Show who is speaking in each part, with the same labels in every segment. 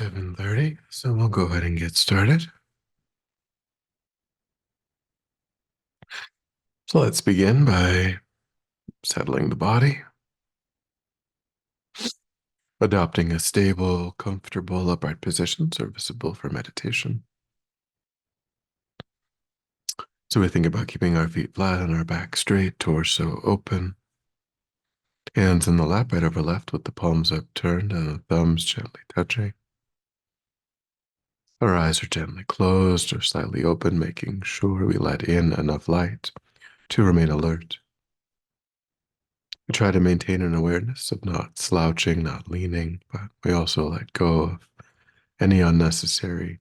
Speaker 1: 7:30, so we'll go ahead and get started. So let's begin by settling the body, adopting a stable, comfortable, upright position serviceable for meditation. So we think about keeping our feet flat and our back straight, torso open, hands in the lap, right over left with the palms upturned and the thumbs gently touching. Our eyes are gently closed or slightly open, making sure we let in enough light to remain alert. We try to maintain an awareness of not slouching, not leaning, but we also let go of any unnecessary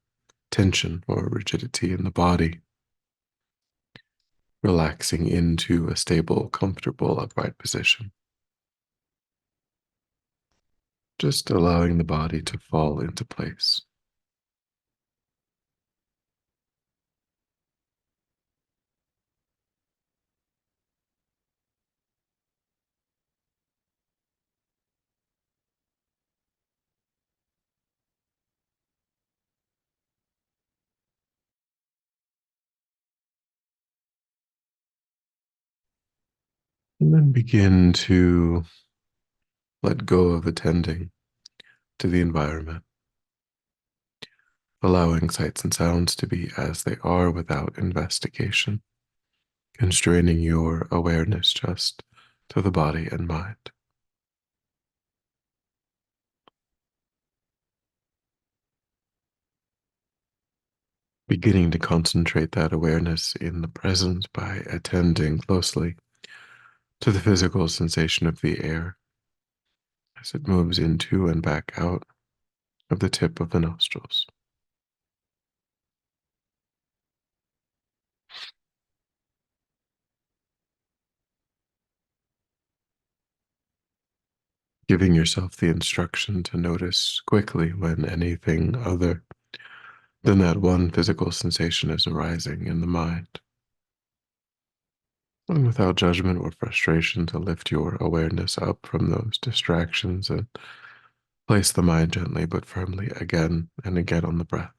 Speaker 1: tension or rigidity in the body, relaxing into a stable, comfortable, upright position. Just allowing the body to fall into place. And then begin to let go of attending to the environment, allowing sights and sounds to be as they are without investigation, constraining your awareness just to the body and mind. Beginning to concentrate that awareness in the present by attending closely to the physical sensation of the air as it moves into and back out of the tip of the nostrils. Giving yourself the instruction to notice quickly when anything other than that one physical sensation is arising in the mind. And without judgment or frustration, to lift your awareness up from those distractions and place the mind gently but firmly again and again on the breath.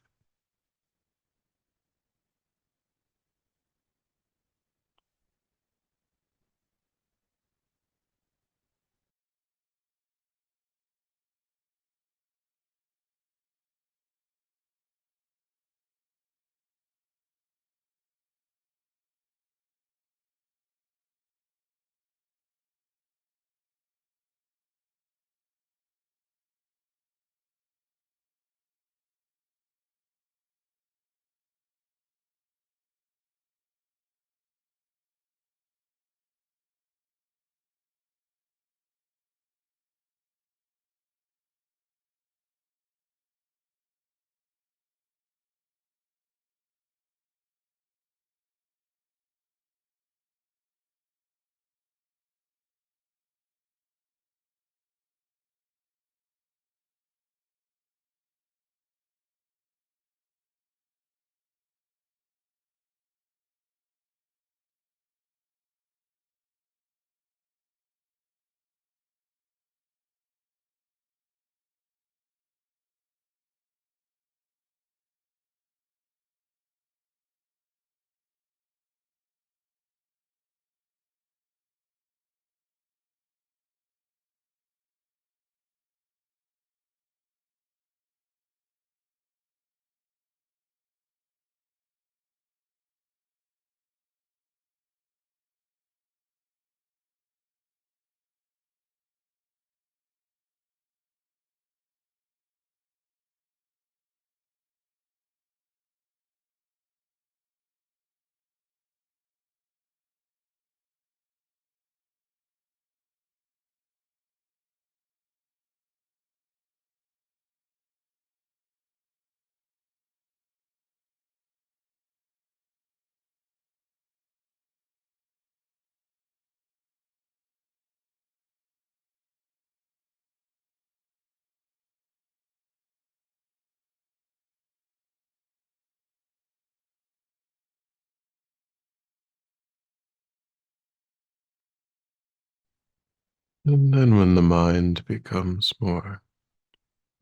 Speaker 1: And then when the mind becomes more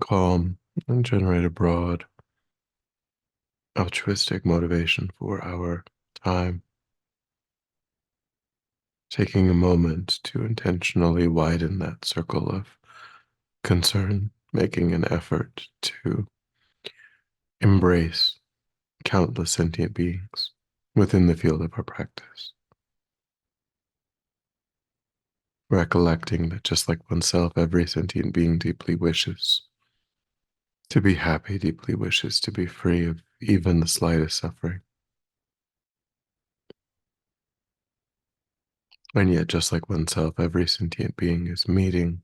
Speaker 1: calm and generate a broad altruistic motivation for our time, taking a moment to intentionally widen that circle of concern, making an effort to embrace countless sentient beings within the field of our practice. Recollecting that just like oneself, every sentient being deeply wishes to be happy, deeply wishes to be free of even the slightest suffering. And yet, just like oneself, every sentient being is meeting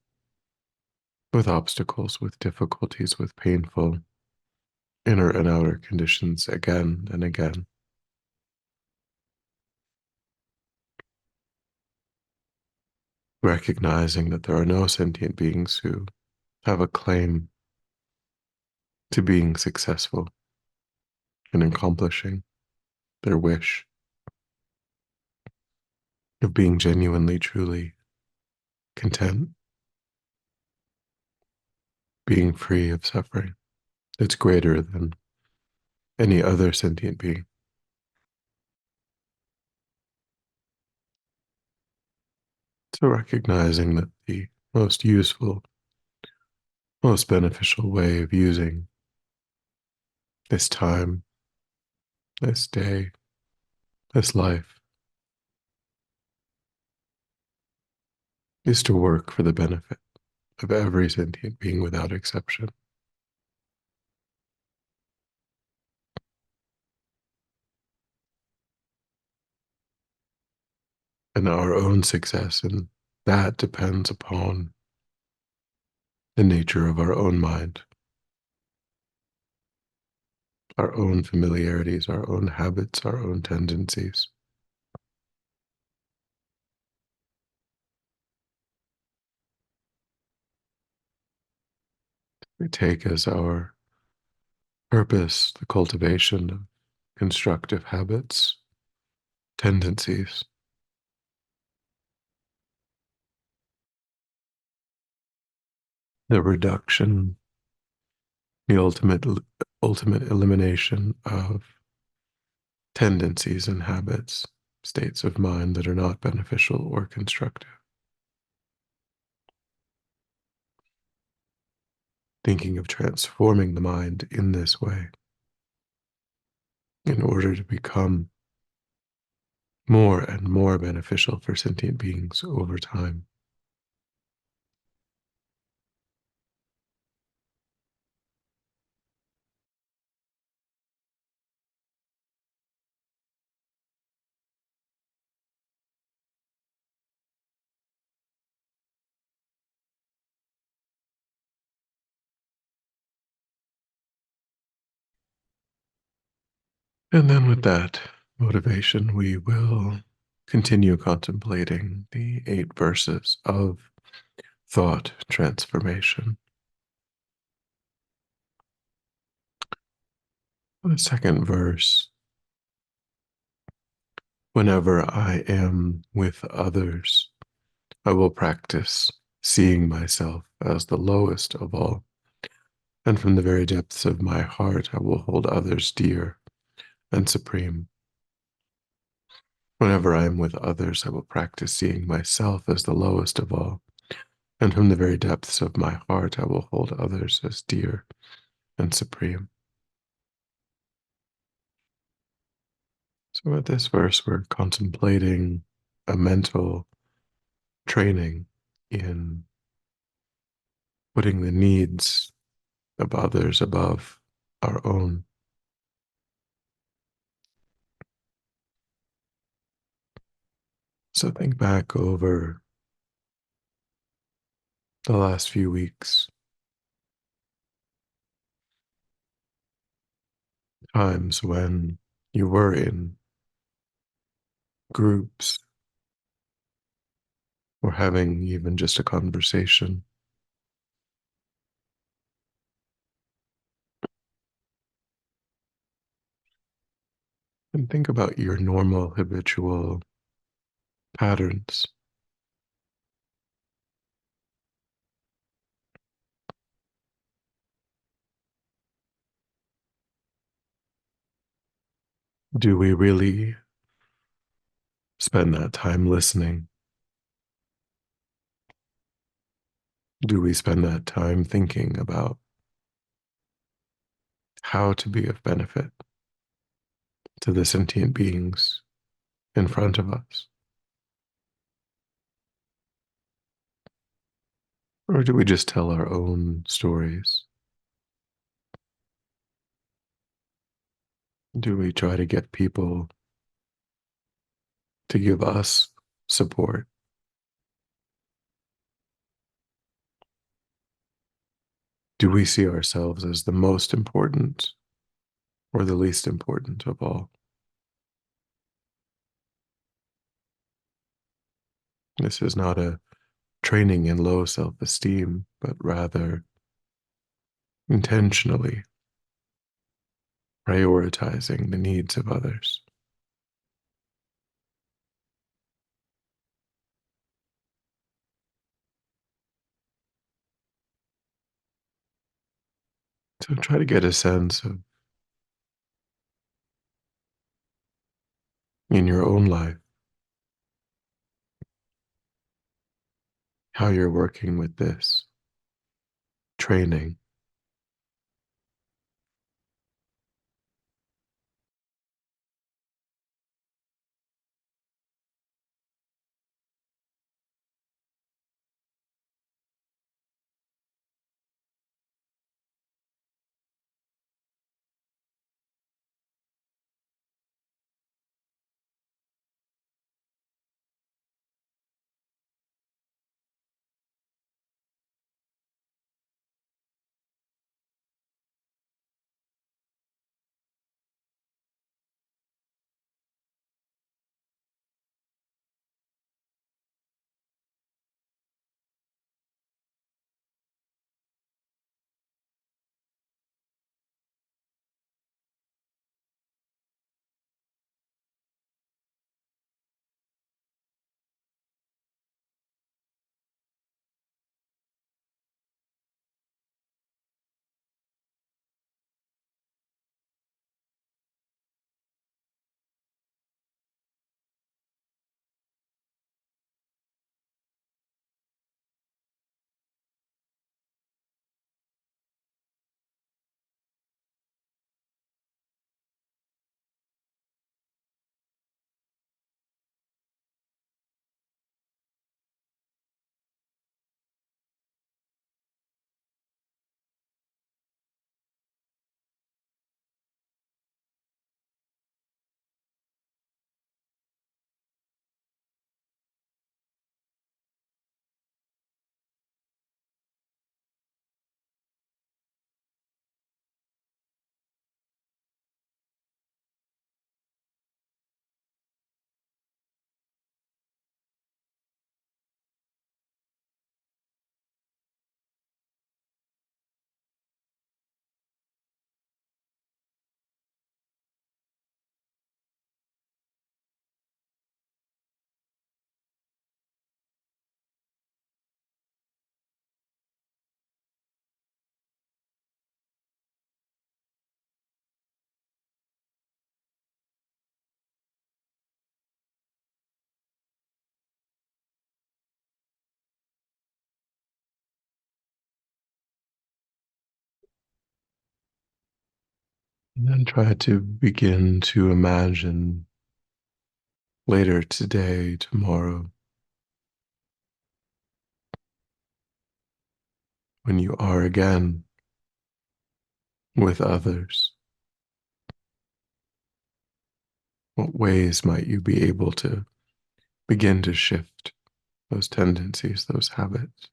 Speaker 1: with obstacles, with difficulties, with painful inner and outer conditions again and again. Recognizing that there are no sentient beings who have a claim to being successful in accomplishing their wish of being genuinely, truly content, being free of suffering that's greater than any other sentient being. So recognizing that the most useful, most beneficial way of using this time, this day, this life is to work for the benefit of every sentient being without exception. And our own success in that depends upon the nature of our own mind, our own familiarities, our own habits, our own tendencies. We take as our purpose the cultivation of constructive habits, tendencies, the reduction, the ultimate elimination of tendencies and habits, states of mind that are not beneficial or constructive. Thinking of transforming the mind in this way in order to become more and more beneficial for sentient beings over time. And then with that motivation, we will continue contemplating the 8 verses of thought transformation. The second verse: whenever I am with others, I will practice seeing myself as the lowest of all, and from the very depths of my heart, I will hold others dear and supreme. Whenever I am with others, I will practice seeing myself as the lowest of all, and from the very depths of my heart, I will hold others as dear and supreme. So, at this verse, we're contemplating a mental training in putting the needs of others above our own. So, think back over the last few weeks, times when you were in groups or having even just a conversation, and think about your normal habitual patterns. Do we really spend that time listening? Do we spend that time thinking about how to be of benefit to the sentient beings in front of us? Or do we just tell our own stories? Do we try to get people to give us support? Do we see ourselves as the most important or the least important of all? This is not a training in low self esteem, but rather intentionally prioritizing the needs of others. So try to get a sense of, in your own life, how you're working with this training. And then try to begin to imagine later today, tomorrow, when you are again with others, what ways might you be able to begin to shift those tendencies, those habits?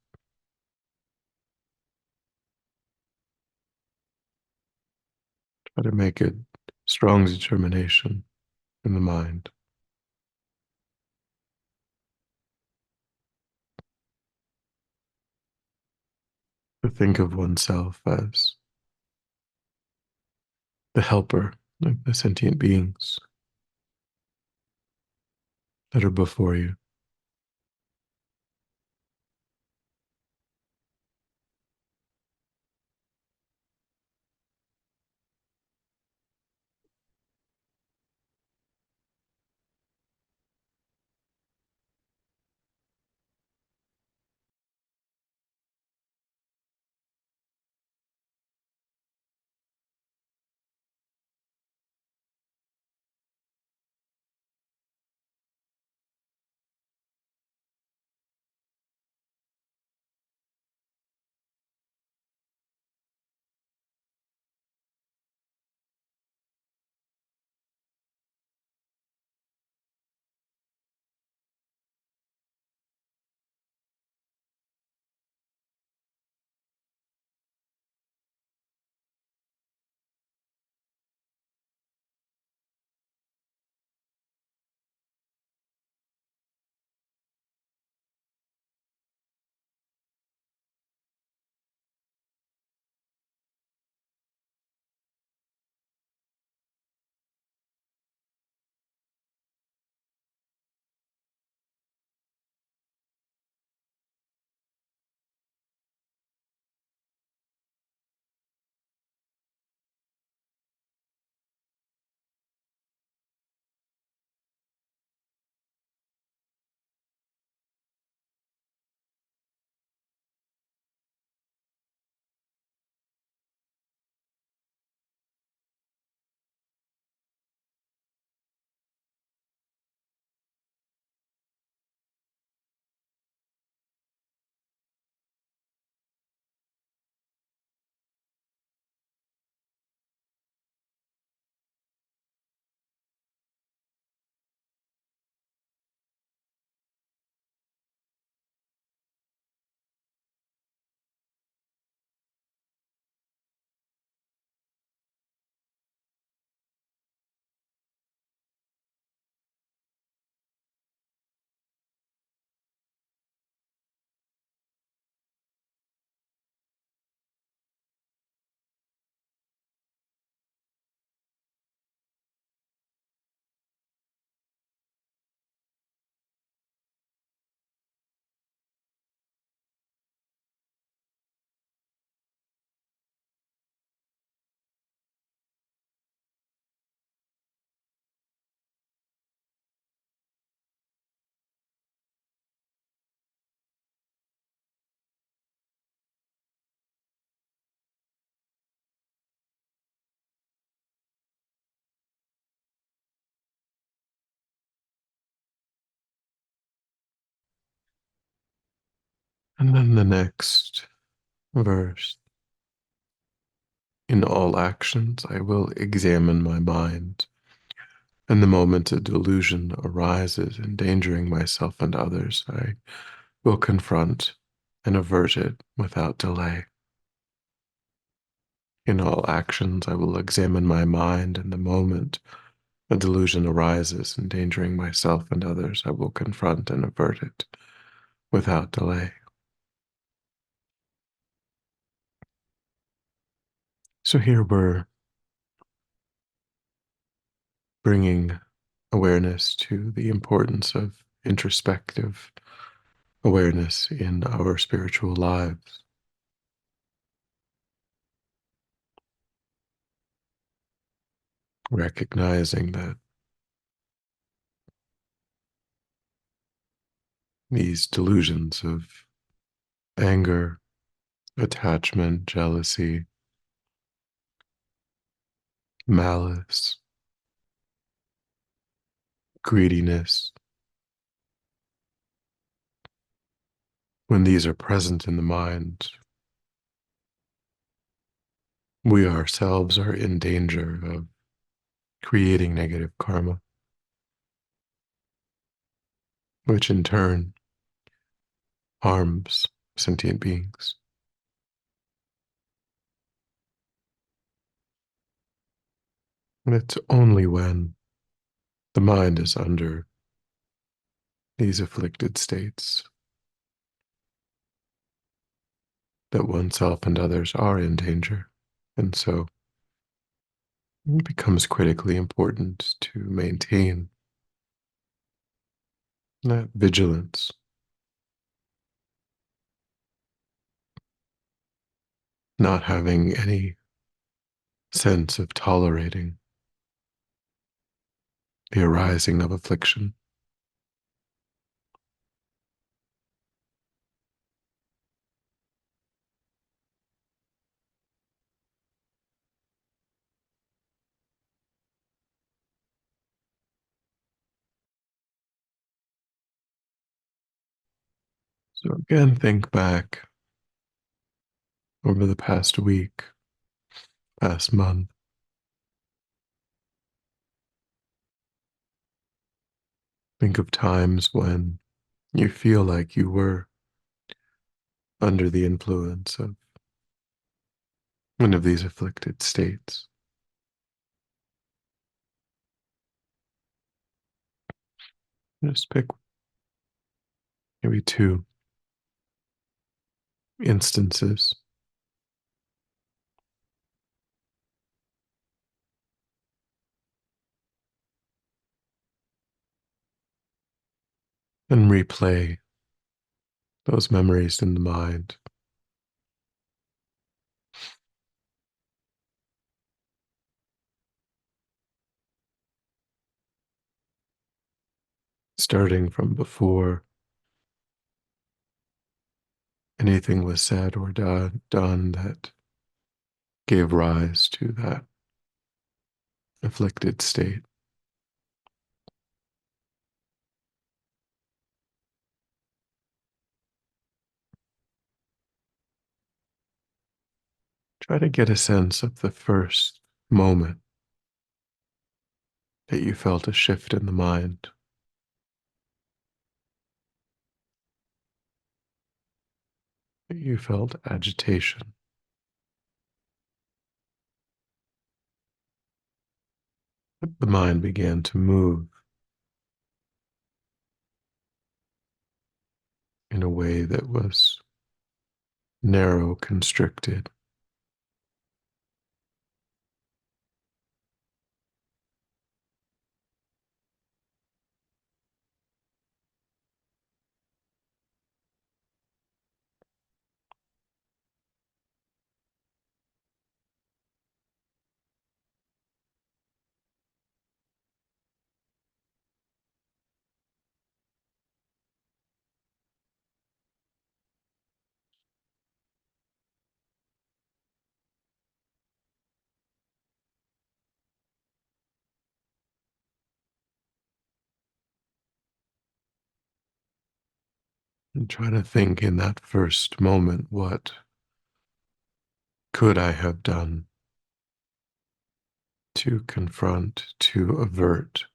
Speaker 1: Try to make a strong determination in the mind to think of oneself as the helper of the sentient beings that are before you. And then the next verse. In all actions, I will examine my mind, and the moment a delusion arises, endangering myself and others, I will confront and avert it without delay. In all actions, I will examine my mind, and the moment a delusion arises, endangering myself and others, I will confront and avert it without delay. So here we're bringing awareness to the importance of introspective awareness in our spiritual lives, recognizing that these delusions of anger, attachment, jealousy, malice, greediness, when these are present in the mind, we ourselves are in danger of creating negative karma, which in turn harms sentient beings. And it's only when the mind is under these afflicted states that oneself and others are in danger. And so it becomes critically important to maintain that vigilance, not having any sense of tolerating the arising of affliction. So again, think back over the past week, past month. Think of times when you feel like you were under the influence of one of these afflicted states. Just pick maybe two instances and replay those memories in the mind, starting from before anything was said or done that gave rise to that afflicted state. Try to get a sense of the first moment that you felt a shift in the mind, that you felt agitation, that the mind began to move in a way that was narrow, constricted. And try to think in that first moment, what could I have done to confront, to avert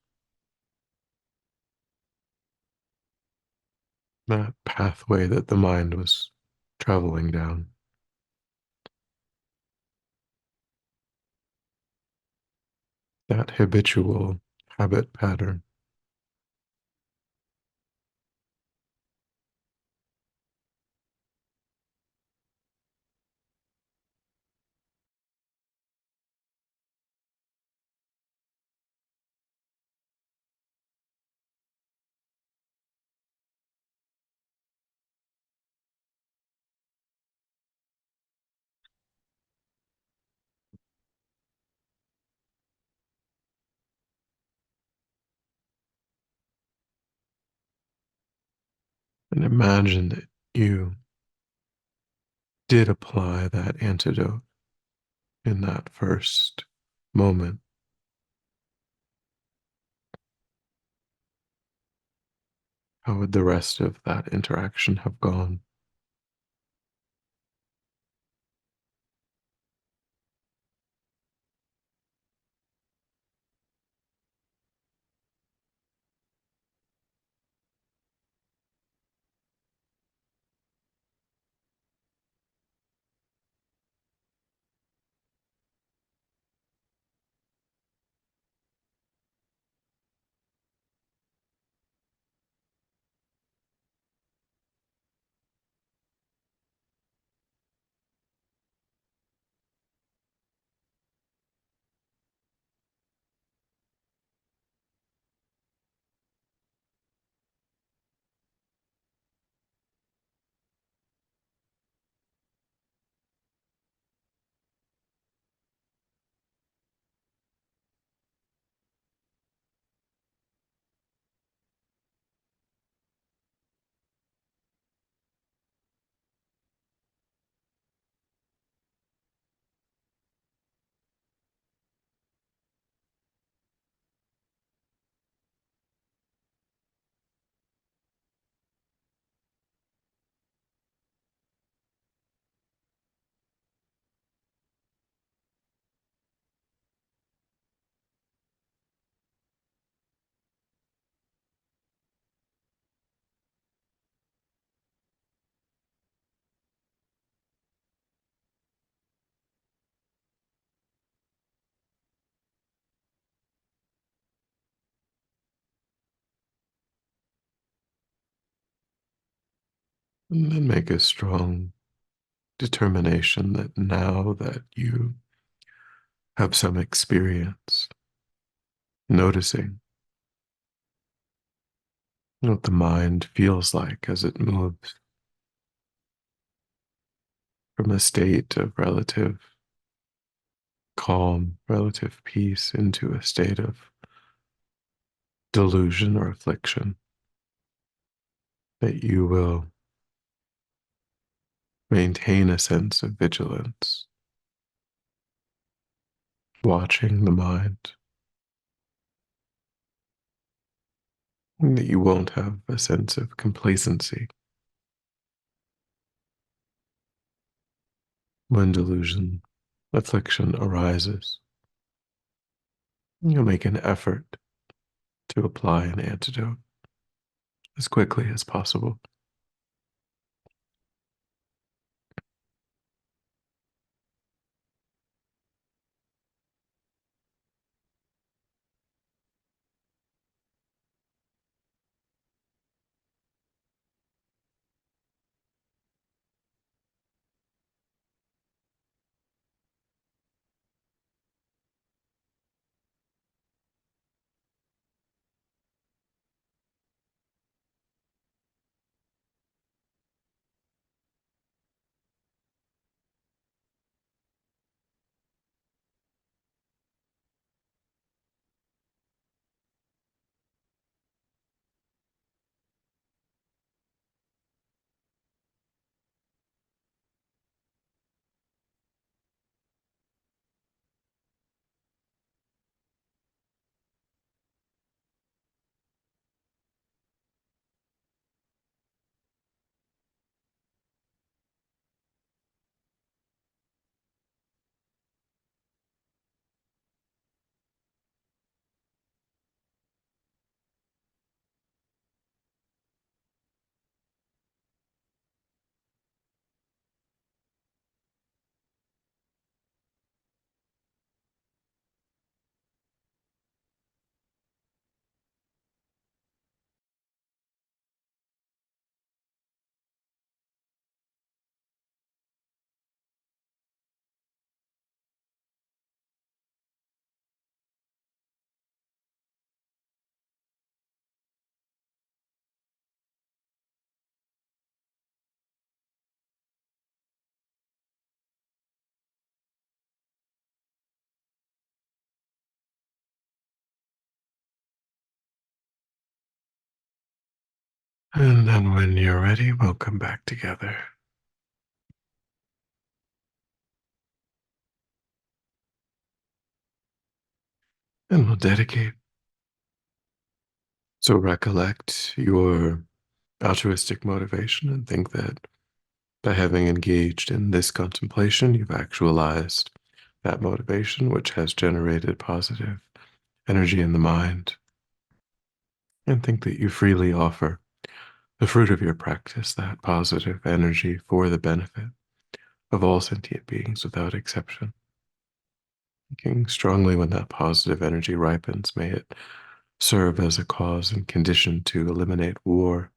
Speaker 1: that pathway that the mind was traveling down, that habitual habit pattern. And imagine that you did apply that antidote in that first moment. How would the rest of that interaction have gone? And then make a strong determination that now that you have some experience noticing what the mind feels like as it moves from a state of relative calm, relative peace into a state of delusion or affliction, that you will maintain a sense of vigilance, watching the mind, and that you won't have a sense of complacency when delusion, affliction arises. You'll make an effort to apply an antidote as quickly as possible. And then when you're ready, we'll come back together and we'll dedicate. So recollect your altruistic motivation and think that by having engaged in this contemplation, you've actualized that motivation, which has generated positive energy in the mind. And think that you freely offer the fruit of your practice, that positive energy for the benefit of all sentient beings without exception. Thinking strongly when that positive energy ripens, may it serve as a cause and condition to eliminate war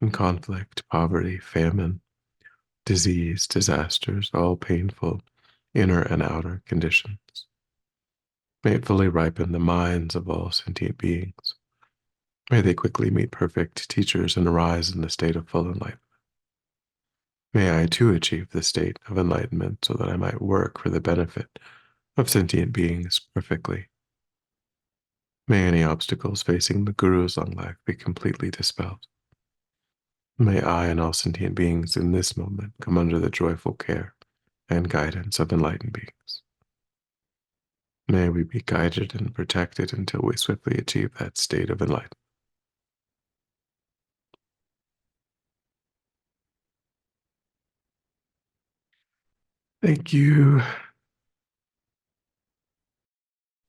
Speaker 1: and conflict, poverty, famine, disease, disasters, all painful inner and outer conditions. May it fully ripen the minds of all sentient beings. May they quickly meet perfect teachers and arise in the state of full enlightenment. May I too achieve the state of enlightenment so that I might work for the benefit of sentient beings perfectly. May any obstacles facing the Guru's long life be completely dispelled. May I and all sentient beings in this moment come under the joyful care and guidance of enlightened beings. May we be guided and protected until we swiftly achieve that state of enlightenment. Thank you.